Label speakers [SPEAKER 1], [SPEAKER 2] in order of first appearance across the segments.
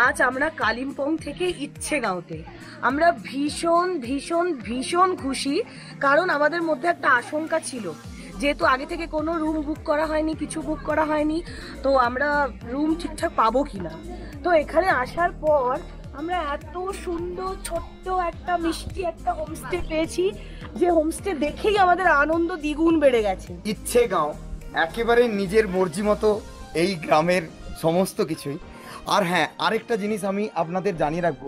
[SPEAKER 1] আজ আমরা কালিম্পং থেকে ইচ্ছেগাঁওতে। আমরা ভীষণ ভীষণ ভীষণ খুশি, কারণ আমাদের মধ্যে একটা আশঙ্কা ছিল, যেহেতু আগে থেকে কোনো রুম বুক করা হয়নি, কিছু বুক করা হয়নি, তো আমরা রুম ঠিকঠাক পাবো কিনা। তো এখানে আসার পর আমরা এত সুন্দর ছোট্ট একটা মিষ্টি একটা হোমস্টে পেয়েছি, যে হোমস্টে দেখেই আমাদের আনন্দ দ্বিগুণ বেড়ে গেছে।
[SPEAKER 2] ইচ্ছেগাঁও একেবারে নিজের মর্জি মতো এই গ্রামের সমস্ত কিছুই। আর হ্যাঁ, আরেকটা জিনিস আমি আপনাদের জানিয়ে রাখবো,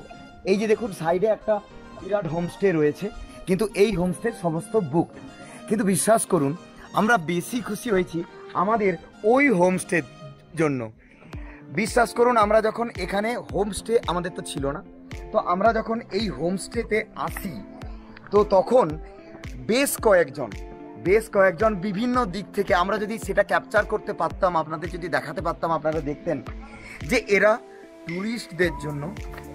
[SPEAKER 2] এই যে দেখুন সাইডে একটা বিরাট হোমস্টে রয়েছে, কিন্তু এই হোমস্টে সমস্ত বুক। কিন্তু বিশ্বাস করুন, আমরা বেশি খুশি হয়েছি আমাদের ওই হোমস্টের জন্য। বিশ্বাস করুন, আমরা যখন এখানে হোমস্টে আমাদের তো ছিল না, তো আমরা যখন এই হোমস্টেতে আসি, তো তখন বেশ কয়েকজন বিভিন্ন দিক থেকে, আমরা যদি সেটা ক্যাপচার করতে পারতাম, আপনাদের যদি দেখাতে পারতাম, আপনারা দেখতেন যে এরা ট্যুরিস্টদের জন্য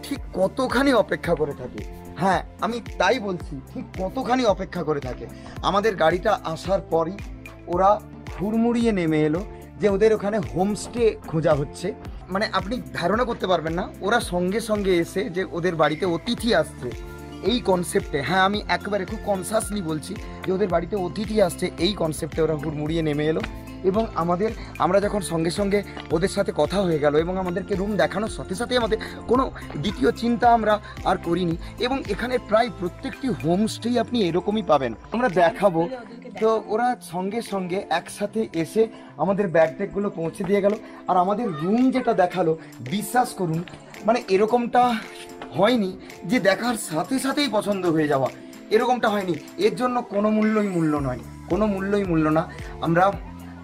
[SPEAKER 2] ঠিক কতখানি অপেক্ষা করে থাকে। হ্যাঁ, আমি তাই বলছি, ঠিক কতখানি অপেক্ষা করে থাকে। আমাদের গাড়িটা আসার পরই ওরা হুড়মুড়িয়ে নেমে এলো যে ওদের ওখানে হোমস্টে খোঁজা হচ্ছে। মানে আপনি ধারণা করতে পারবেন না, ওরা সঙ্গে সঙ্গে এসে যে ওদের বাড়িতে অতিথি আসছে এই কনসেপ্টে, হ্যাঁ আমি একেবারে খুব কনসাসলি বলছি যে ওদের বাড়িতে অতিথি আসছে এই কনসেপ্টে ওরা হুড়মুড়িয়ে নেমে এলো। এবং আমরা যখন সঙ্গে সঙ্গে ওদের সাথে কথা হয়ে গেল এবং আমাদেরকে রুম দেখানোর সাথে সাথে আমাদের কোনো দ্বিতীয় চিন্তা আমরা আর করিনি। এবং এখানে প্রায় প্রত্যেকটি হোমস্টেই আপনি এরকমই পাবেন, আমরা দেখাবো। তো ওরা সঙ্গে সঙ্গে একসাথে এসে আমাদের ব্যাগ ট্যাগগুলো পৌঁছে দিয়ে গেল। আর আমাদের রুম যেটা দেখালো, বিশ্বাস করুন, মানে এরকমটা হয়নি যে দেখার সাথে সাথেই পছন্দ হয়ে যাওয়া, এরকমটা হয়নি। এর জন্য কোনো মূল্যই মূল্য না। আমরা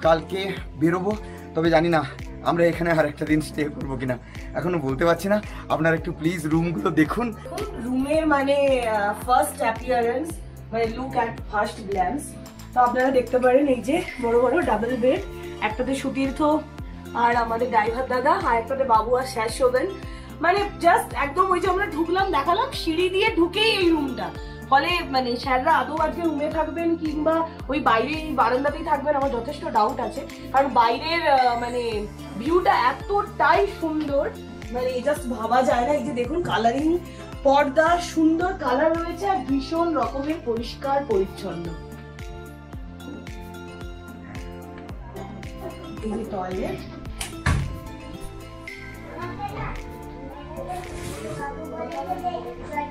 [SPEAKER 2] কালকে বেরোবো, তবে জানি না আমরা এখানে আর একটা দিন স্টে করবো কিনা, এখনো বলতে পারছি না। আপনারা একটু প্লিজ রুমগুলো দেখুন।
[SPEAKER 1] রুমের মানে ফার্স্ট অ্যাপিয়ারেন্স, মানে লুক অ্যাট ফার্স্ট গ্ল্যান্স। তো আপনারা দেখতে পারেন এই যে বড় বড় ডাবল বেড, একটাতে সুতীর্থ আর আমাদের ড্রাইভার দাদা, আর একটাতে বাবু আর স্যার শোবেন। মানে জাস্ট একদম ওই যে আমরা ঢুকলাম, দেখালাম সিঁড়ি দিয়ে ঢুকেই এই রুমটা, ফলে মানে স্যাররা আদৌ আজকে রুমে থাকবেন কিংবা ওই বাইরে বারান্দাতেই থাকবেন আমার যথেষ্ট ডাউট আছে, কারণ বাইরের মানে ভিউটা এতটাই সুন্দর, মানে জাস্ট ভাবা যায় না। এই যে দেখুন কালারিং পর্দা, সুন্দর কালার রয়েছে আর ভীষণ রকমের পরিষ্কার পরিচ্ছন্ন। এই যে টয়লেট,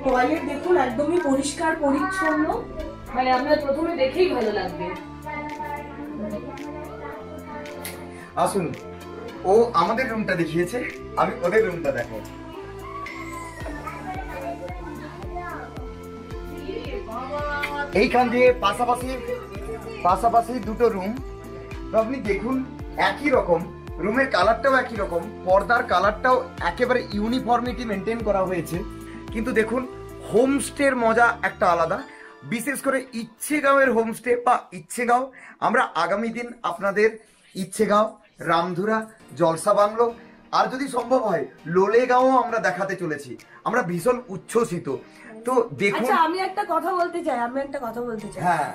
[SPEAKER 1] টয়লেট দেখুন একদমই পরিষ্কার পরিচ্ছন্ন, মানে আপনার প্রথমে দেখেই ভালো লাগবে।
[SPEAKER 2] আসুন, ও আমাদের রুমটা দেখিয়েছে, আমি ওদের রুমটা দেখো। এইখান দিয়ে পাশাপাশি দুটো রুম, তো আপনি দেখুন একই রকম, রুমের কালারটাও একই রকম, পর্দার কালারটাও একেবারে ইউনিফর্মিটি মেনটেন করা হয়েছে। কিন্তু দেখুন হোমস্টের মজা একটা আলাদা, বিশেষ করে ইচ্ছেগাঁওয়ের হোমস্টে বা ইচ্ছেগাঁও। আমরা আগামী দিন আপনাদের ইচ্ছেগাঁও, রামধুরা, জলসা বাংলো, আর যদি সম্ভব হয় লোলেগাঁও আমরা দেখাতে চলেছি। আমরা ভীষণ উচ্ছ্বসিত। তো দেখুন,
[SPEAKER 1] আচ্ছা আমি একটা কথা বলতে চাই,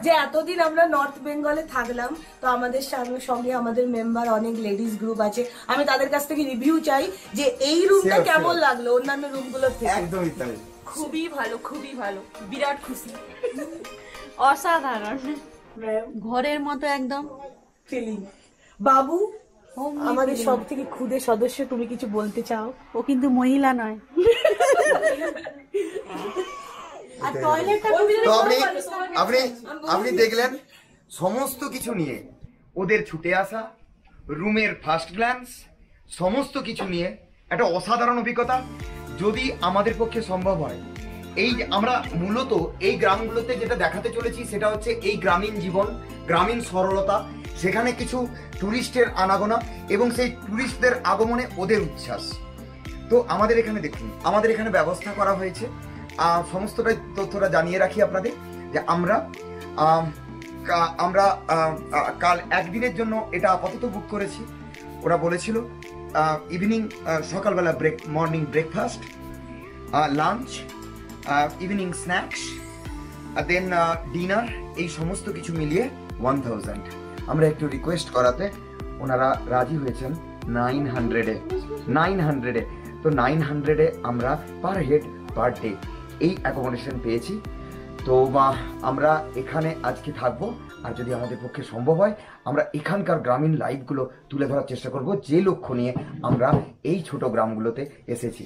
[SPEAKER 1] যে এতদিন আমরা নর্থ বেঙ্গলে থাকলাম, তো আমাদের সঙ্গে আমাদের মেম্বার অনেক লেডিস গ্রুপ আছে, আমি তাদের কাছ থেকে রিভিউ চাই যে এই রুমটা কেমন লাগলো অন্যান্য রুমগুলোর থেকে।
[SPEAKER 2] একদমই তাই,
[SPEAKER 1] খুবই ভালো, বিরাট খুশি,
[SPEAKER 3] অসাধারণ, ঘরের মতো একদম
[SPEAKER 1] ফিলিং। বাবু আমাদের সব থেকে ক্ষুদে সদস্য, তুমি কিছু বলতে চাও?
[SPEAKER 3] ও কিন্তু মহিলা নয়।
[SPEAKER 2] তো আপনি দেখলেন সমস্ত কিছু নিয়ে ওদের ছুটে আসা, রুমের ফার্স্ট গ্ল্যান্স, সমস্ত কিছু নিয়ে একটা অসাধারণ অভিজ্ঞতা। যদি আমাদের পক্ষে সম্ভব হয়, এই আমরা মূলত এই গ্রামগুলোতে যেটা দেখাতে চলেছি সেটা হচ্ছে এই গ্রামীণ জীবন, গ্রামীণ সরলতা, সেখানে কিছু ট্যুরিস্টের আনাগোনা এবং সেই ট্যুরিস্টদের আগমনে ওদের উচ্ছ্বাস। তো আমাদের এখানে দেখুন, আমাদের এখানে ব্যবস্থা করা হয়েছে, সমস্তটাই তথ্যটা জানিয়ে রাখি আপনাদের, যে আমরা কাল একদিনের জন্য এটা আপাতত বুক করেছি। ওরা বলেছিল ইভিনিং, সকালবেলা morning breakfast, lunch, evening snacks, then dinner, এই সমস্ত কিছু মিলিয়ে 1000। আমরা একটু রিকোয়েস্ট করাতে ওনারা রাজি হয়েছেন 900-এ। তো 900-এ আমরা পার হেড পার ডে এই অ্যাকোমোডেশন পেয়েছি। তো আমরা এখানে আজকে থাকবো, আর যদি আমাদের পক্ষে সম্ভব হয় আমরা এখানকার গ্রামীণ লাইফগুলো তুলে ধরার চেষ্টা করব, যে লক্ষ্য নিয়ে আমরা এই ছোট গ্রামগুলোতে এসেছি।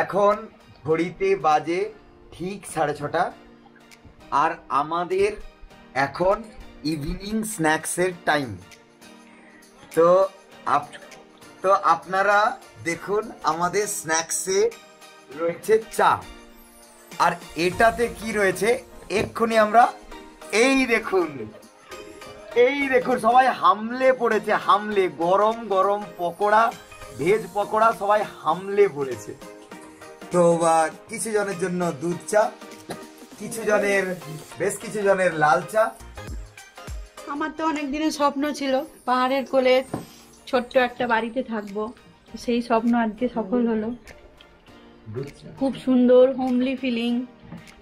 [SPEAKER 2] এখন ঘড়িতে বাজে ঠিক 6:30, আর আমাদের এখন ইভিনিং স্ন্যাক্সের টাইম। তো আপনারা দেখুন আমাদের স্ন্যাক্সে রয়েছে চা, আর এটাতে কি রয়েছে এক্ষুনি আমরা এই দেখুন সবাই হামলে পড়েছে, হামলে গরম গরম পকোড়া, ভেজ পকোড়া সবাই হামলে পড়েছে। তো কিছু জনের জন্য দুধ চা, বেশ কিছু জনের লাল চা।
[SPEAKER 3] আমার তো অনেক দিনের স্বপ্ন ছিল পাহাড়ের কোলে ছোট্ট একটা বাড়িতে থাকবো, সেই স্বপ্ন আজকে সফল হলো। খুব সুন্দর হোমলি ফিলিং,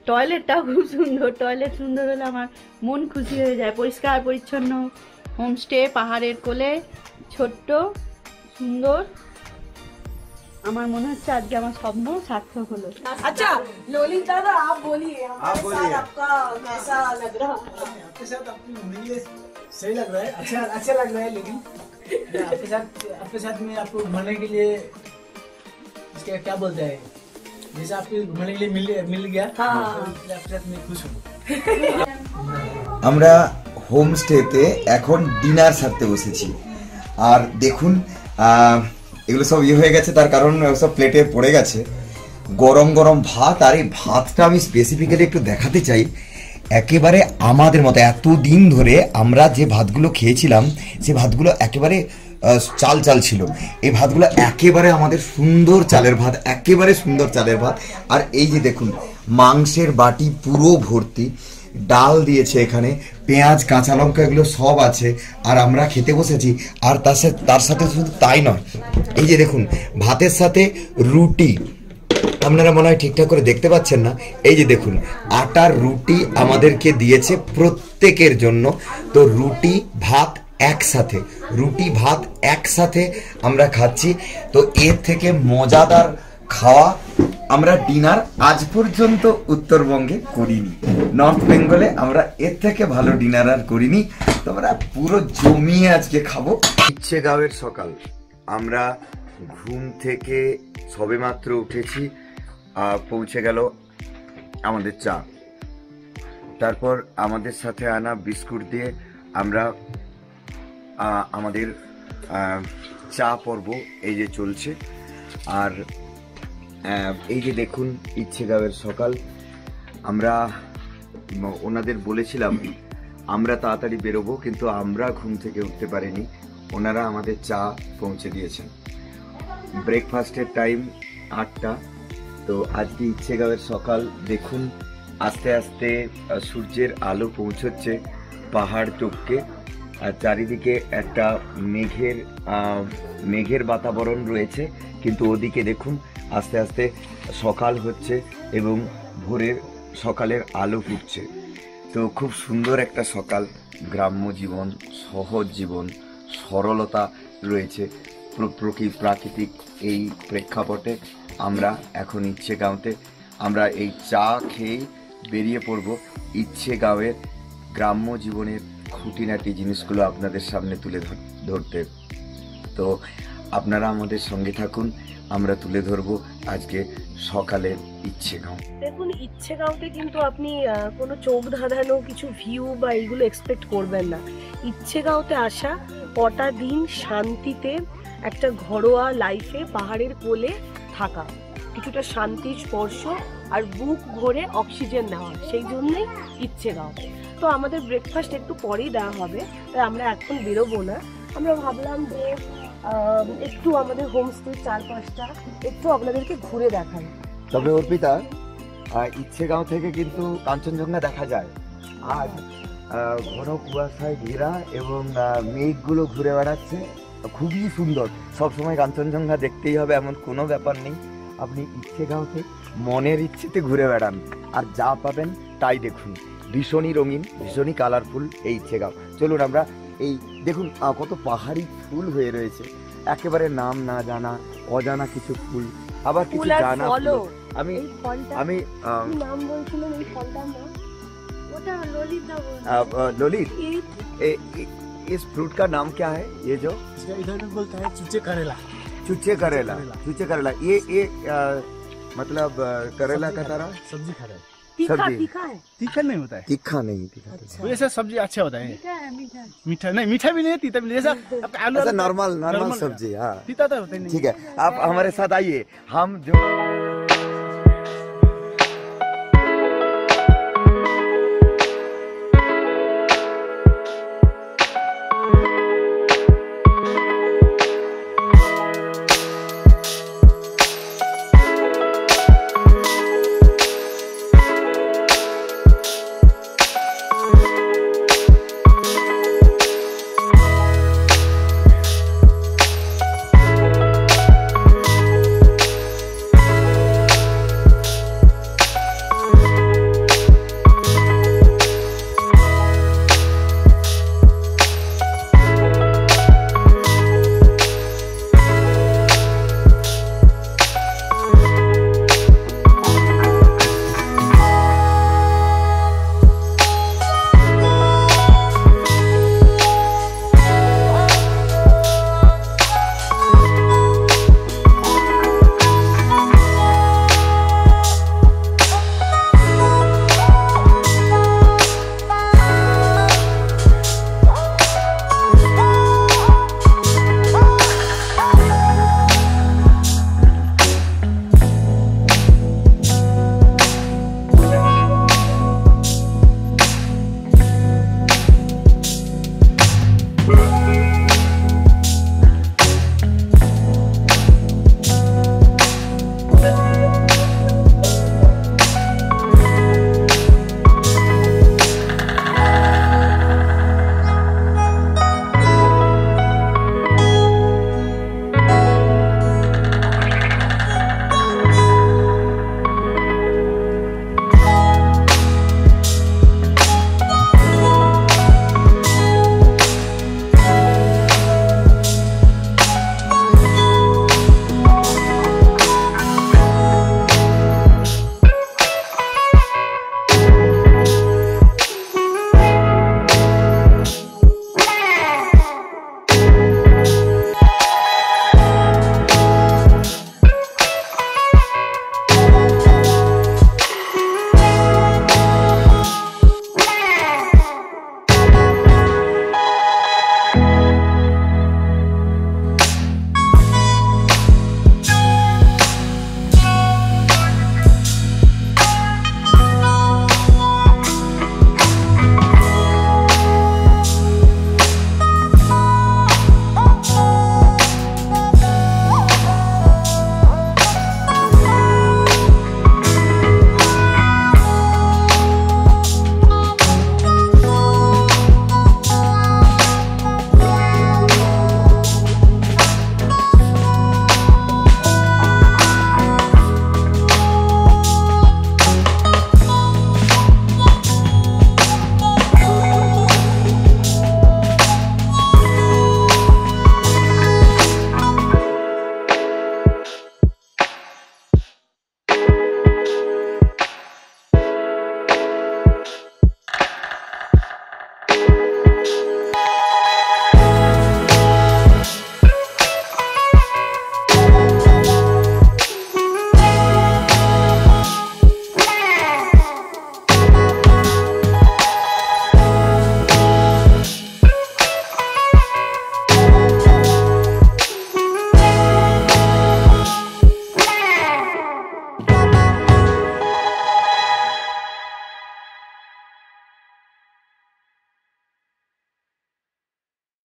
[SPEAKER 3] টয়লেটটাও খুব সুন্দর। টয়লেট সুন্দর হলে আমার মন খুশি হয়ে যায়। পরিষ্কার পরিচ্ছন্ন হোমস্টে, পাহাড়ের কোলে, ছোট্ট সুন্দর। আমার মনে হচ্ছে আজকে আমার স্বপ্ন সার্থক হলো।
[SPEAKER 1] अच्छा ललित दादा, आप बोलिए साथ आपका कैसा लग रहा है?
[SPEAKER 4] आपके साथ आपकी घूमने सही लग रहा है, अच्छा लग रहा है। लेकिन आपके साथ में आपको घूमने के लिए इसका क्या बोलते हैं, जैसे आपको घूमने के लिए मिल गया, आपके साथ मैं खुश हूँ।
[SPEAKER 2] আমরা হোমস্টেতে এখন ডিনার সারতে বসেছি, আর দেখুন এগুলো সব হয়ে গেছে, তার কারণ সব প্লেটে পড়ে গেছে গরম গরম ভাত। আর এই ভাতটা আমি স্পেসিফিক্যালি একটু দেখাতে চাই, একেবারে আমাদের মতো এতদিন ধরে আমরা যে ভাতগুলো খেয়েছিলাম সে ভাতগুলো একেবারে চাল ছিল। এই ভাতগুলো একেবারে আমাদের সুন্দর চালের ভাত, একেবারে সুন্দর চালের ভাত। আর এই যে দেখুন মাংসের বাটি পুরো ভর্তি, ডাল দিয়েছে এখানে, পেঁয়াজ কাঁচা লঙ্কা এগুলো সব আছে, আর আমরা খেতে বসেছি। আর তার সাথে শুধু তাই নয়, এই যে দেখুন ভাতের সাথে রুটি, আপনারা মনে হয় ঠিকঠাক করে দেখতে পাচ্ছেন না, এই যে দেখুন আটার রুটি আমাদেরকে দিয়েছে প্রত্যেকের জন্য। তো রুটি ভাত একসাথে আমরা খাচ্ছি। তো এর থেকে মজাদার খাওয়া আমরা ডিনার আজ পর্যন্ত উত্তরবঙ্গে করিনি, নর্থ বেঙ্গলে আমরা এর থেকে ভালো ডিনার আর করিনি। তো আমরা পুরো জমিয়ে আজকে খাবো। ইচ্ছেগাঁওয়ের সকাল, আমরা ঘুম থেকে সবেমাত্র উঠেছি, পৌঁছে গেল আমাদের চা, তারপর আমাদের সাথে আনা বিস্কুট দিয়ে আমরা আমাদের চা পর্ব এই যে চলছে। আর এই যে দেখুন ইচ্ছেগাঁওয়ের সকাল, আমরা ওনাদের বলেছিলাম আমরা তাড়াতাড়ি বেরোবো, কিন্তু আমরা ঘুম থেকে উঠতে পারিনি, ওনারা আমাদের চা পৌঁছে দিয়েছেন। ব্রেকফাস্টের টাইম 8টা। তো আজকে ইচ্ছেগাঁওয়ের সকাল দেখুন, আস্তে আস্তে সূর্যের আলো পৌঁছচ্ছে পাহাড় টপকে, আর চারিদিকে একটা মেঘের বাতাবরণ রয়েছে, কিন্তু ওদিকে দেখুন আস্তে আস্তে সকাল হচ্ছে এবং ভোরের সকালের আলো ফুটছে। তো খুব সুন্দর একটা সকাল, গ্রাম্য জীবন, সহজ জীবন, সরলতা রয়েছে প্রাকৃতিক এই প্রেক্ষাপটে। আমরা এখন ইচ্ছেগাঁওতে, আমরা এই চা খেয়েই বেরিয়ে পড়ব ইচ্ছেগাঁওয়ের গ্রাম্য জীবনের খুঁটিনাটি জিনিসগুলো আপনাদের সামনে তুলে ধরতে। তো আপনারা আমাদের সঙ্গে থাকুন, আমরা তুলে ধরবো আজকে সকালের ইচ্ছেগাঁও।
[SPEAKER 1] দেখুন ইচ্ছেগাঁওতে কিন্তু আপনি কোনো চোখ ধাঁধানো কিছু ভিউ বা এইগুলো এক্সপেক্ট করবেন না। ইচ্ছেগাঁওতে আসা, কটা দিন শান্তিতে একটা ঘরোয়া লাইফে পাহাড়ের কোলে থাকা, কিছুটা শান্তির স্পর্শ আর বুক ভরে অক্সিজেন নেওয়া, সেই জন্যই ইচ্ছেগাঁও। তো আমাদের ব্রেকফাস্ট একটু পরেই দেওয়া হবে, তাই আমরা এখন বেরোবো না। আমরা ভাবলাম যে একটু আমাদের হোমস্টের চারপাশটা একটু আপনাদেরকে ঘুরে দেখাই।
[SPEAKER 2] তবে অর্পিতা, ইচ্ছেগাঁও থেকে কিন্তু কাঞ্চনজঙ্ঘা দেখা যায়। আজ ঘন কুয়াশায় ঘেরা এবং মেঘগুলো ঘুরে বেড়াচ্ছে, খুবই সুন্দর। সবসময় কাঞ্চনজঙ্ঘা দেখতেই হবে এমন কোনো ব্যাপার নেই, আপনি ইচ্ছেগাঁওতে মনের ইচ্ছেতে ঘুরে বেড়ান আর যা পাবেন তাই দেখুন। ভীষণই রঙিন, ভীষণই কালারফুল এই ইচ্ছেগাঁও। চলুন আমরা এই দেখুন কত পাহাড়ি ফুল হয়ে রয়েছে, একেবারে নাম না জানা, অজানা কিছু ফুল, আবার কিছু জানা ফুল। আমি আমি
[SPEAKER 1] নাম বলছিলেন এই ফলটার নাম?
[SPEAKER 3] ওটা ললিত
[SPEAKER 2] ललित, इस फ्रूट का नाम क्या है? ये जो
[SPEAKER 4] इसका इधर में बोलता है चुचे करेला।
[SPEAKER 2] चुचे करेला, चुचे करेला। ये मतलब करेला का तरह
[SPEAKER 4] सब्जी खा रहा है।
[SPEAKER 1] तीखा तीखा है?
[SPEAKER 4] तीखा नहीं होता है,
[SPEAKER 2] तीखा नहीं, तीखा
[SPEAKER 4] वो ऐसा सब्जी अच्छा होता है।
[SPEAKER 3] मीठा
[SPEAKER 4] मीठा नहीं, मीठा भी नहीं है, तीता भी नहीं। जैसा आपका आलू
[SPEAKER 2] ऐसा
[SPEAKER 4] होता है,
[SPEAKER 2] नॉर्मल
[SPEAKER 4] normal
[SPEAKER 2] सब्जी। हाँ
[SPEAKER 4] तीता तो होता ही नहीं।
[SPEAKER 2] ठीक है, आप हमारे साथ आइए। हम जो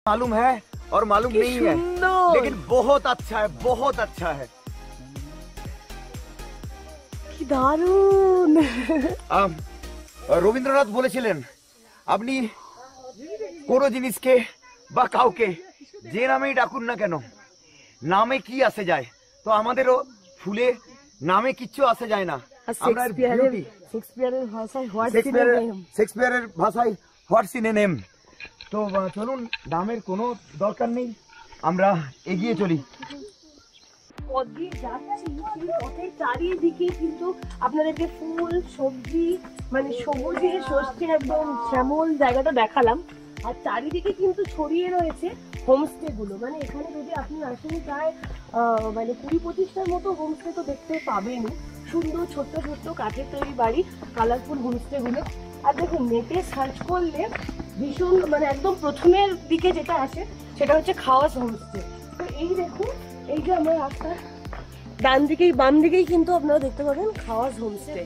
[SPEAKER 2] मालूम है और मालूम नहीं है, लेकिन बहुत अच्छा है, बहुत अच्छा है।
[SPEAKER 1] কি দারুণ।
[SPEAKER 2] রবীন্দ্রনাথ বলেছিলেন, আপনি কোনো জিনিসকে বা কাউকে যে নামেই ডাকুন না কেন, নামে কি আসে যায়, তো আমাদেরও ফুলে নামে কিচ্ছু আসে যায় না।
[SPEAKER 1] শেক্সপিয়ারের ভাষায় হোয়াটস ইন এ নেম।
[SPEAKER 2] তো চলুন, নামের কোনো দরকার নেই, আমরা এগিয়ে চলি।
[SPEAKER 1] পথ দিয়ে যাচ্ছি, সেই পথের চারিদিকে কিন্তু আপনাদেরকে ফুল, সবজি, মানে সবুজে ষষ্ঠী একদম শ্যামল জায়গাটা দেখালাম। আর চারিদিকে কিন্তু ছড়িয়ে রয়েছে হোমস্টে গুলো। মানে এখানে যদি আপনি আসেন প্রায় মানে 20-25টার মতো হোমস্টে তো দেখতে পাবেনই। সুন্দর ছোট্ট ছোট্ট কাঠের তৈরি বাড়ি, কালারফুল হোমস্টে গুলো। আর দেখুন নেটে সার্চ করলে ভীষণ মানে একদম প্রথমের দিকে যেটা আসে সেটা হচ্ছে খাওয়াস হোমস্টে। তো এই দেখুন, এই যে আমার রাস্তার ডান দিকেই বাম দিকেই কিন্তু আপনারা দেখতে পাবেন খাওয়াস হোমস্টে।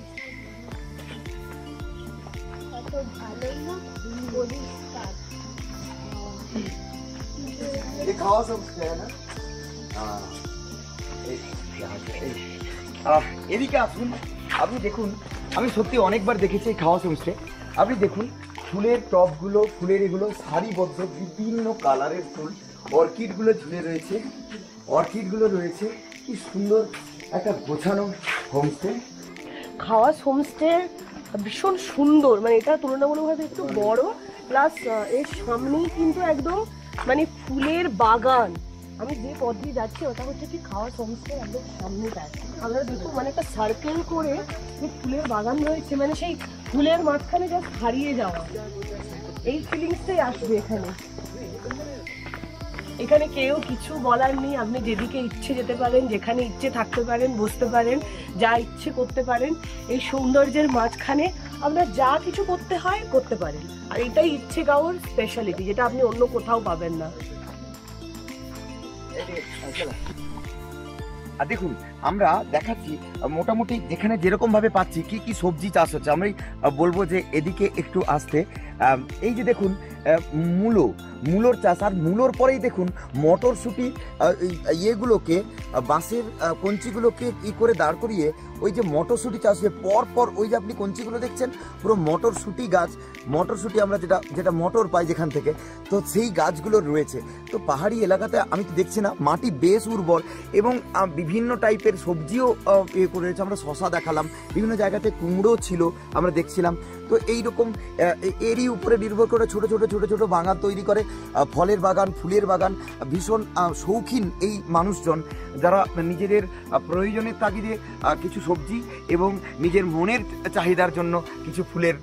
[SPEAKER 2] এদিকে আসুন, আপনি দেখুন, আমি সত্যি অনেকবার দেখেছি এই খাওয়াস হোমস্টে। আপনি দেখুন ফুলের টবগুলো, ফুলের এগুলো সারিবদ্ধ, বিভিন্ন কালারের ফুল, অর্কিডগুলো ঝুলে রয়েছে, অর্কিডগুলো রয়েছে। কি সুন্দর একটা গোছানো হোমস্টে।
[SPEAKER 1] খাওয়াস হোমস্টে ভীষণ সুন্দর, মানে এটা তুলনামূলকভাবে একটু বড়, প্লাস এর সামনেই কিন্তু একদম মানে ফুলের বাগান। আমি যে পথ দিয়ে যাচ্ছি ওটা হচ্ছে কি খাওয়াস হোমস্টে একদম সামনেটায়। আপনারা দেখুন মানে একটা সার্কেল করে যে ফুলের বাগান রয়েছে, মানে সেই ফুলের মাঝখানে জাস্ট হারিয়ে যাওয়া, এই ফিলিংসটাই আসবে এখানে। এখানে কেউ কিছু বলার নেই, আপনি যেদিকে ইচ্ছে যেতে পারেন, যেখানে ইচ্ছে থাকতে পারেন, বসতে পারেন, যা ইচ্ছে করতে পারেন। এই সৌন্দর্যের মাঝখানে আপনার যা কিছু করতে হয় করতে পারেন। আর এটাই ইচ্ছেগাঁওর স্পেশালিটি, যেটা আপনি অন্য কোথাও পাবেন না।
[SPEAKER 2] আর দেখুন আমরা দেখাচ্ছি মোটামুটি যেখানে যেরকম ভাবে পাচ্ছি কি কি সবজি চাষ হচ্ছে। আমি বলবো যে এদিকে একটু আসতে। এই যে দেখুন মূলোর চাষ, আর মূলোর পরেই দেখুন মটরশুঁটি ইয়েগুলোকে, বাঁশের কঞ্চিগুলোকে ই করে দাঁড় করিয়ে ওই যে মটরশুঁটি চাষ হয়ে পর ওই যে আপনি কঞ্চিগুলো দেখছেন পুরো মটরশুঁটি গাছ। মটরশুঁটি আমরা যেটা মটর পাই যেখান থেকে, তো সেই গাছগুলো রয়েছে। তো পাহাড়ি এলাকাতে আমি তো দেখছি না, মাটি বেশ উর্বর এবং বিভিন্ন টাইপের সবজিও ইয়ে করে রয়েছে। আমরা শশা দেখালাম, বিভিন্ন জায়গাতে কুমড়ো ছিল আমরা দেখছিলাম। তো এইরকম এরই উপরে নির্ভর করে ছোট ছোট বাগান তৈরি করে, ফলের বাগান, ফুলের বাগান। ভীষণ শৌখিন এই মানুষজন, যারা নিজেদের প্রয়োজনের তাগিদে কিছু সবজি এবং নিজের মনের চাহিদার জন্য কিছু ফুলের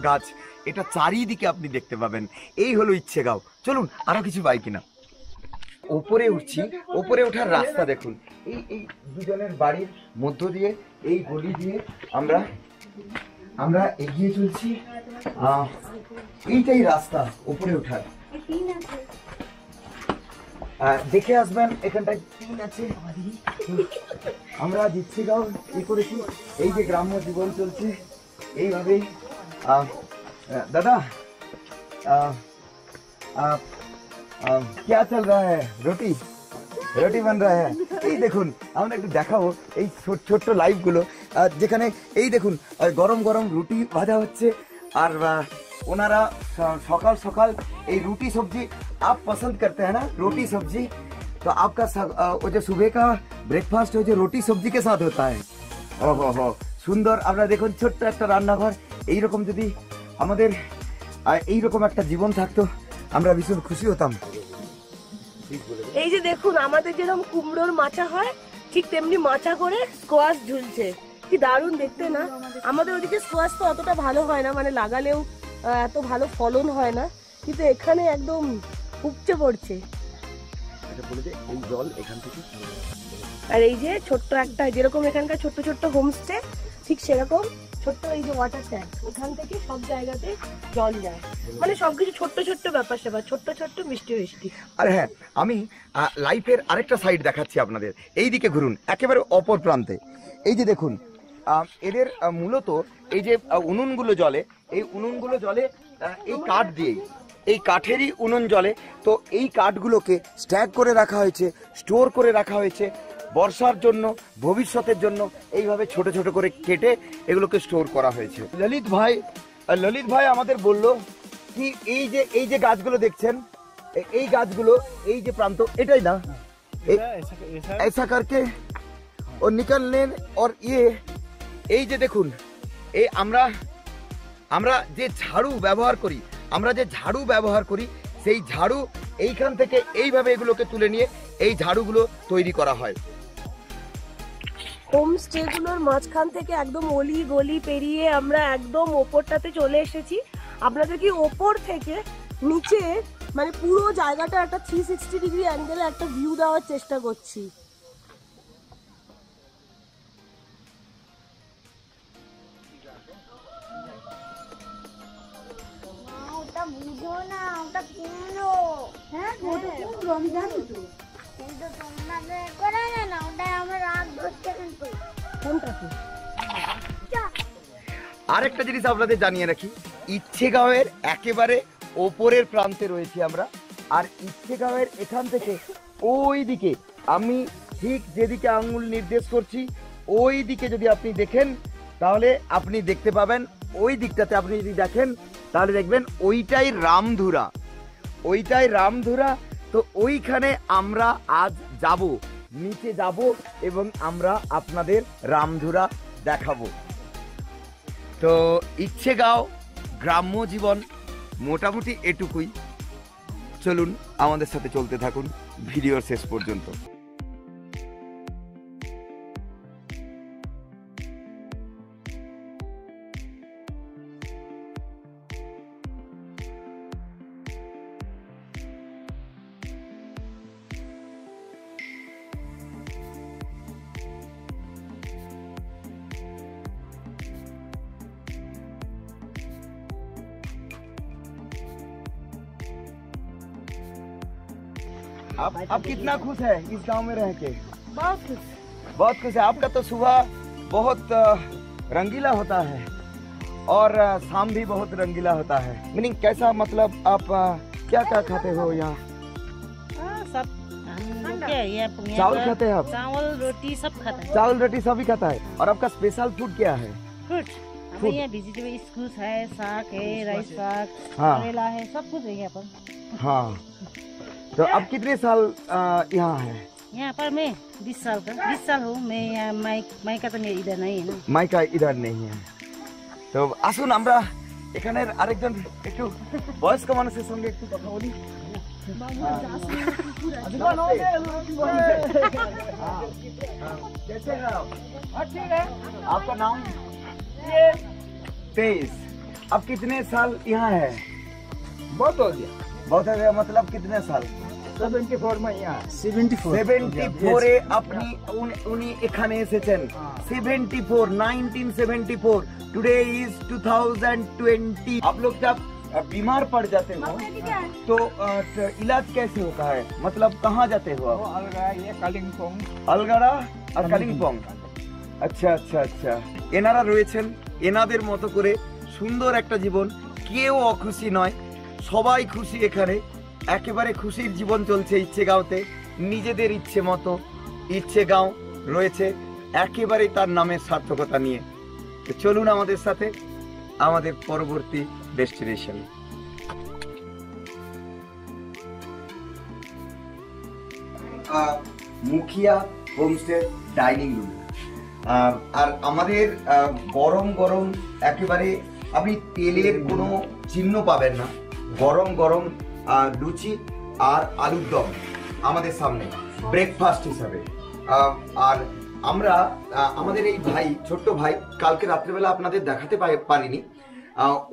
[SPEAKER 2] গাছ, এটা চারিদিকে আপনি দেখতে পাবেন। এই হলো ইচ্ছেগাঁও। চলুন আরো কিছু পাই কিনা। ওপরে উঠছি, ওপরে ওঠার রাস্তা দেখুন। এই দুজনের বাড়ির মধ্য দিয়ে, এই গলি দিয়ে আমরা এগিয়ে চলছি। এইটাই রাস্তা ওপরে ওঠার। দেখে আসবেন এখানটায় টিন আছে। আমরা ইচ্ছেগাঁও ই করেছি। এই যে গ্রাম্য জীবন চলছে এইভাবেই। দাদা क्या चल रहा है? रोटी बन रहा है। এই দেখুন আমরা একটু দেখাবো এই ছোট্ট লাইভ গুলো, যেখানে এই দেখুন গরম গরম রুটি ভাজা হচ্ছে। আর ওনারা সকাল সকাল এই রুটি সবজি आप पसंद करते हैं ना, रोटी सब्जी, तो आपका वो जो सुबह का ब्रेकफास्ट हो जो रोटी सब्जी के साथ होता है। ओहो সুন্দর। আপনারা দেখুন ছোট্ট একটা রান্নাঘর। এইরকম যদি আমাদের এইরকম একটা জীবন থাকতো আমরা ভীষণ খুশি হতাম।
[SPEAKER 1] এই যে দেখুন আমাদের যেরকম কুমড়োর মাচা হয় ঠিক তেমনি মাচা করে স্কোয়াশ ঝুলছে। কি দারুণ দেখতে না? আমাদের ওদিকে স্কোয়াশ তো অতটা ভালো হয় না, মানে লাগালেও এত ভালো ফলন হয় না, কিন্তু এখানে একদম উপচে পড়ছে।
[SPEAKER 2] এই জল এখান থেকে,
[SPEAKER 1] আর এই যে ছোট্ট একটা যেরকম এখানকার ছোট্ট হোমস্টে, ঠিক সেরকম ছোট্ট এই যে ওয়াটার ট্যাঙ্ক, এখান থেকে সব জায়গাতে জল যায়। মানে সবকিছু ছোট্ট ব্যাপার স্যাপার, ছোট্ট মিষ্টি।
[SPEAKER 2] আর হ্যাঁ, আমি লাইফের আরেকটা সাইড দেখাচ্ছি আপনাদের। এই দিকে ঘুরুন, একেবারে অপর প্রান্তে। এই যে দেখুন এদের মূলত এই যে উনুনগুলো জ্বলে, এই উনুনগুলো জ্বলে এই কাঠ দিয়েই, এই কাঠেরই উনুন জ্বলে। তো এই কাঠগুলোকে স্ট্যাক করে রাখা হয়েছে, স্টোর করে রাখা হয়েছে বর্ষার জন্য, ভবিষ্যতের জন্য। এইভাবে ছোট করে কেটে এগুলোকে স্টোর করা হয়েছে। ললিত ভাই আমাদের বলল কি এই যে গাছগুলো দেখছেন, এই গাছগুলো এই যে প্রান্ত, এটাই না ऐसा करके और निकलने और ये এই যে দেখুন এই আমরা যে ঝাড়ু ব্যবহার করি, সেই ঝাড়ু এইখান থেকে এইভাবে এগুলোকে তুলে নিয়ে এই ঝাড়ুগুলো তৈরি করা হয়।
[SPEAKER 1] হোমস্টে গুলোর মাঝখান থেকে একদম অলি গলি পেরিয়ে আমরা একদম ওপরটাতে চলে এসেছি। আপনাদের কি ওপর থেকে নিচে মানে পুরো জায়গাটা একটা 360 ডিগ্রি অ্যাঙ্গেলে একটা ভিউ দেওয়ার চেষ্টা করছি।
[SPEAKER 5] ওটা বুঝো না, ওটা কুমড়ো।
[SPEAKER 3] হ্যাঁ ওটা কুমড়ো আমি জানি তো।
[SPEAKER 5] কিন্তু তোমাদের করে না, ওটা আমার রাগ ধরছে কিন্তু।
[SPEAKER 1] কোনটাতে?
[SPEAKER 2] আরেকটা জিনিস আপনাদের জানিয়ে রাখি, ইচ্ছেগাঁওয়ের একেবারে ওপরের প্রান্তে রয়েছি আমরা। আর ইচ্ছেগাঁওয়ের এখান থেকে ওই দিকে আমি ঠিক যেদিকে আঙুল নির্দেশ করছি ওই দিকে যদি আপনি দেখেন তাহলে আপনি দেখতে পাবেন, ওই দিকটাতে আপনি যদি দেখেন তাহলে দেখবেন ওইটাই রামধুরা, ওইটাই রামধুরা। তো ওইখানে আমরা আজ যাব, নিচে যাব এবং আমরা আপনাদের রামধুরা দেখাবো। তো ইচ্ছেগাঁও গ্রাম্য জীবন মোটামুটি এটুকুই। চলুন আমাদের সাথে চলতে থাকুন ভিডিওর শেষ পর্যন্ত। आप कितना खुश है इस गांव में रह के?
[SPEAKER 1] बहुत खुश।
[SPEAKER 2] बहुत खुश है। आपका तो सुबह बहुत रंगीला होता है और शाम भी बहुत रंगीला होता है। मीनिंग कैसा, मतलब आप क्या क्या खाते हो यहाँ?
[SPEAKER 6] सब क्या ये
[SPEAKER 2] चावल खाते हैं आप?
[SPEAKER 6] चावल रोटी सब खाता है।
[SPEAKER 2] चावल रोटी सभी खाता है। और आपका स्पेशल फूड क्या है?
[SPEAKER 6] फ्रूट हमें यहाँ वेजिटेबल स्कूस है, साग है, राइस साग,
[SPEAKER 2] हाँ।
[SPEAKER 6] करेला है, सब कुछ है यहाँ पर।
[SPEAKER 2] हाँ, तो अब कितने साल यहाँ है?
[SPEAKER 6] यहाँ पर मैं 20 साल का 20 साल हूँ मैं यहाँ। मायका तो मेरे इधर नहीं है ना।
[SPEAKER 2] মাইকা ইধার নেই। তো আসুন আমরা এখানের আরেকজন একটু বয়স্ক মানুষের সঙ্গে একটু কথা বলি। कैसे हैं आप? ठीक है। आपका नाम? तेईस। अब कितने साल यहाँ है?
[SPEAKER 4] बहुत हो गया।
[SPEAKER 2] बहुत हो गया, मतलब कितने साल?
[SPEAKER 4] 74 में यहाँ 74
[SPEAKER 2] 74 এ আপনি উনি এখানে এসেছেন। 74 1974। Today is 2020। आप लोग जब बीमार पड़ जाते हो तो इलाज कैसे होता है, मतलब कहाँ जाते हो आप? अलगड़ा আর কালিম্পং। আচ্ছা আচ্ছা আচ্ছা। এনারা রয়েছেন, এনাদের মতো করে সুন্দর একটা জীবন, কেউ অখুশি নয়, সবাই খুশি এখানে। একেবারে খুশির জীবন চলছে ইচ্ছেগাঁওতে। নিজেদের ইচ্ছে মতো ইচ্ছেগাঁও রয়েছে একেবারে তার নামের সার্থকতা নিয়ে। তো চলুন আমাদের সাথে আমাদের পরবর্তী ডেস্টিনেশন। মুখিয়া হোমস্টে ডাইনিং রুম। আর আমাদের গরম গরম একেবারে আপনি তেলের কোনো চিহ্ন পাবেন না, গরম গরম লুচি আর আলুর দম আমাদের সামনে ব্রেকফাস্ট হিসাবে। আর আমরা আমাদের এই ভাই, ছোট্ট ভাই, কালকে রাত্রেবেলা আপনাদের দেখাতে পারিনি,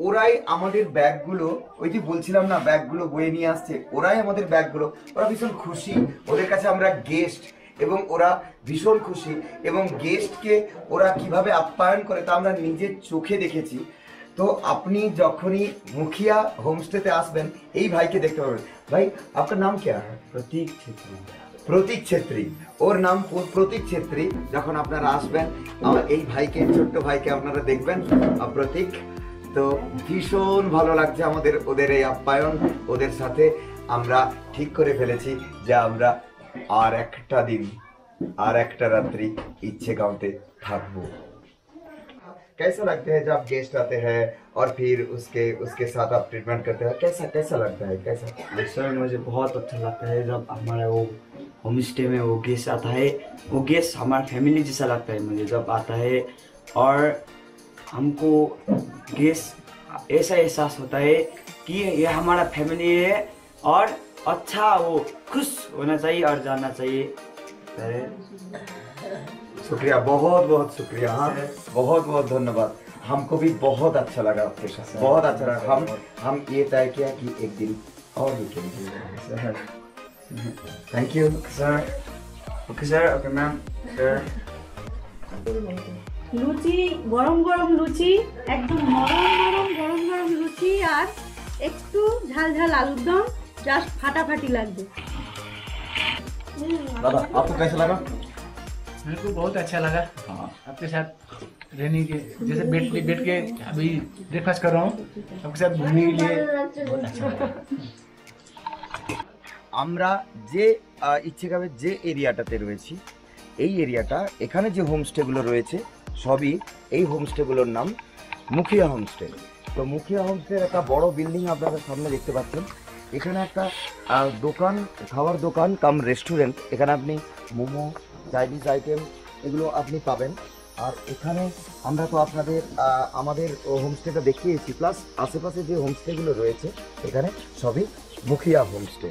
[SPEAKER 2] ওরাই আমাদের ব্যাগগুলো, ওই যে বলছিলাম না ব্যাগগুলো বয়ে নিয়ে আসছে, ওরাই আমাদের ব্যাগগুলো। ওরা ভীষণ খুশি, ওদের কাছে আমরা গেস্ট এবং ওরা ভীষণ খুশি। এবং গেস্টকে ওরা কিভাবে আপ্যায়ন করে তা আমরা নিজের চোখে দেখেছি। তো আপনি যখনই মুখিয়া হোমস্টেতে আসবেন এই ভাইকে দেখতে পাবেন। ভাই আপনার নাম क्या है? প্রতীক ছেত্রী। প্রতীক ছেত্রী, ওর নাম প্রতীক ছেত্রী। যখন আপনারা আসবেন এই ভাইকে, ছোট্ট ভাইকে আপনারা দেখবেন, প্রতীক। তো ভীষণ ভালো লাগছে আমাদের ওদের এই আপ্যায়ন। ওদের সাথে আমরা ঠিক করে ফেলেছি যে আমরা আর একটা দিন, আর একটা রাত্রি ইচ্ছেগাঁওতে থাকবো। कैसा लगता है जब गेस्ट आते हैं और फिर उसके साथ आप ट्रीटमेंट करते हैं? कैसा लगता है? कैसा?
[SPEAKER 7] सर मुझे बहुत अच्छा लगता है जब हमारा वो होम स्टे में वो गेस्ट आता है। वो गेस्ट हमारा फैमिली जैसा लगता है मुझे जब आता है। और हमको गेस्ट ऐसा एहसास होता है कि ये हमारा फैमिली है और अच्छा वो खुश होना चाहिए और जानना चाहिए।
[SPEAKER 2] शुक्रिया, बहुत बहुत शुक्रिया। हाँ, बहुत बहुत धन्यवाद। हमको भी बहुत अच्छा लगा आपके साथ, बहुत अच्छा लगा। हम ये तय किया कि एक दिन और रुकेंगे। Thank you
[SPEAKER 7] sir. Okay sir, okay ma'am sir.
[SPEAKER 3] লুচি গরম গরম লুচি, একদম নরম নরম গরম গরম লুচি আর একটু ঝাল ঝাল আলুর দম, জাস্ট ফাটাফাটি লাগবে।
[SPEAKER 2] दादा आपको कैसा लगा?
[SPEAKER 4] मेरे को बहुत अच्छा लगा आपके साथ रहने के, जैसे बैठ के अभी ब्रेकफास्ट कर रहा हूँ, आपके साथ घूमने के लिए बहुत अच्छा लगा।
[SPEAKER 2] আমরা যে ইচ্ছেগাঁওয়ের যে এরিয়াটাতে রয়েছি, এই এরিয়াটা এখানে যে হোমস্টেগুলো রয়েছে সবই এই হোমস্টেগুলোর নাম মুখিয়া হোমস্টে। তো মুখিয়া হোমস্টের একটা বড় বিল্ডিং আপনারা সামনে দেখতে পাচ্ছেন। এখানে একটা দোকান, খাবার দোকান কাম রেস্টুরেন্ট, এখানে আপনি মোমো, চাইনিজ আইটেম এগুলো আপনি পাবেন। আর এখানে আমরা তো আপনাদের আমাদের হোমস্টেটা দেখিয়েছি, প্লাস আশেপাশে যে হোমস্টেগুলো রয়েছে এখানে সবই মুখিয়া হোমস্টে।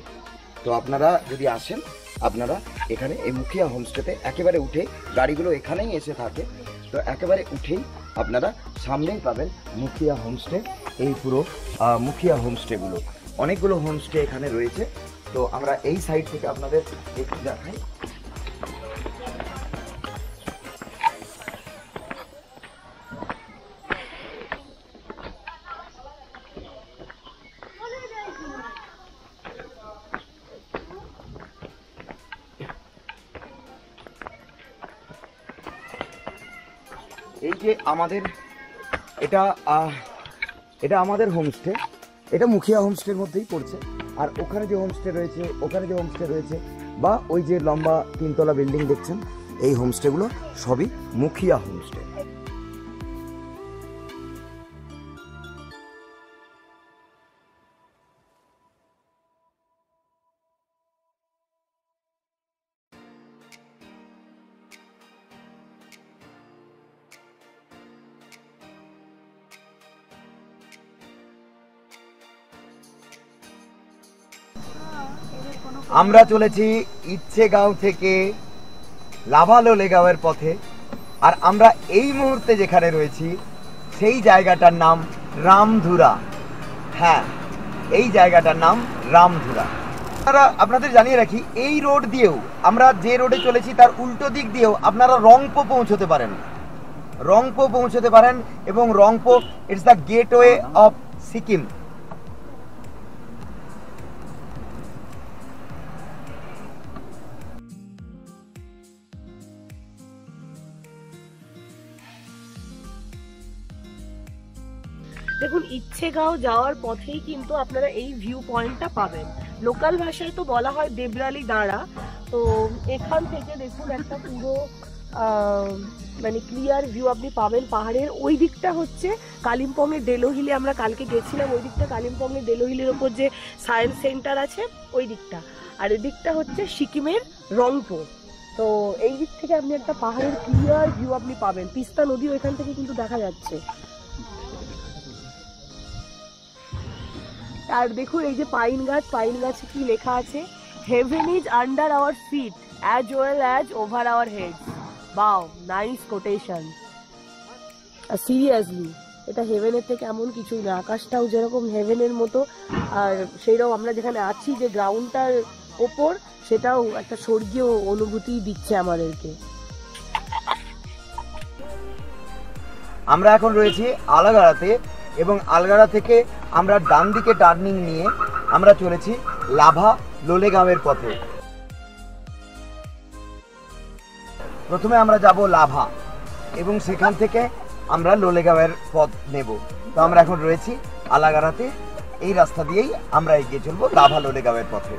[SPEAKER 2] তো আপনারা যদি আসেন, আপনারা এখানে এই মুখিয়া হোমস্টেতে একেবারে উঠে, গাড়িগুলো এখানেই এসে থাকে, তো একেবারে উঠেই আপনারা সামনেই পাবেন মুখিয়া হোমস্টে। এই পুরো মুখিয়া হোমস্টেগুলো, অনেকগুলো হোমস্টে এখানে রয়েছে। তো আমরা এই সাইড থেকে আপনাদের একটু দেখাই। এই যে আমাদের এটা আমাদের হোমস্টে, এটা মুখিয়া হোমস্টের মধ্যেই পড়ছে। আর ওখানে যে হোমস্টে রয়েছে বা ওই যে লম্বা 3 তলা বিল্ডিং দেখছেন, এই হোমস্টেগুলো সবই মুখিয়া হোমস্টে। আমরা চলেছি ইচ্ছেগাঁও থেকে লাভা লোলেগাঁওয়ের পথে। আর আমরা এই মুহূর্তে যেখানে রয়েছি সেই জায়গাটার নাম রামধুরা। হ্যাঁ, এই জায়গাটার নাম রামধুরা। আপনাদের জানিয়ে রাখি, এই রোড দিয়েও, আমরা যে রোডে চলেছি তার উল্টো দিক দিয়েও আপনারা রংপো পৌঁছতে পারেন। এবং Rangpo it's the gateway of Sikkim.
[SPEAKER 1] দেখুন, ইচ্ছেগাঁও যাওয়ার পথেই কিন্তু আপনারা এই ভিউ পয়েন্টটা পাবেন। লোকাল ভাষায় তো বলা হয় দেবরালি দাঁড়া। তো এখান থেকে দেখুন একটা পুরো মানে ক্লিয়ার ভিউ আপনি পাবেন। পাহাড়ের ওই দিকটা হচ্ছে কালিম্পংয়ের ডেলোহিলে, আমরা কালকে গেছিলাম ওই দিকটা, কালিম্পংয়ের ডেলোহিলের ওপর যে সায়েন্স সেন্টার আছে ওই দিকটা। আর এই দিকটা হচ্ছে সিকিমের রংপো। তো এই দিক থেকে আপনি একটা পাহাড়ের ক্লিয়ার ভিউ আপনি পাবেন। তিস্তা নদীও এখান থেকে কিন্তু দেখা যাচ্ছে। আর দেখুন এই যে পাইন গাছে কি লেখা আছে, heaven is under our feet as well as over our heads. Wow, nice quotation. Seriously এটা হেভেনের থেকে এমন কিছুই না, আকাশটাও যেরকম হেভেনের মতো, আর সেইটাও আমরা যেখানে আছি যে গ্রাউন্ডটার ওপর, সেটাও একটা স্বর্গীয় অনুভূতি দিচ্ছে আমাদেরকে।
[SPEAKER 2] আমরা এখন রয়েছি আলাগাড়াতে, এবং আলগাড়া থেকে আমরা ডান দিকে টার্নিং নিয়ে আমরা চলেছি লাভা লোলেগাঁওয়ের পথে। প্রথমে আমরা যাব লাভা এবং সেখান থেকে আমরা লোলেগাঁওয়ের পথ নেব। তো আমরা এখন রয়েছি আলাগাড়াতে, এই রাস্তা দিয়েই আমরা এগিয়ে চলবো লাভা লোলেগাঁওয়ের পথে।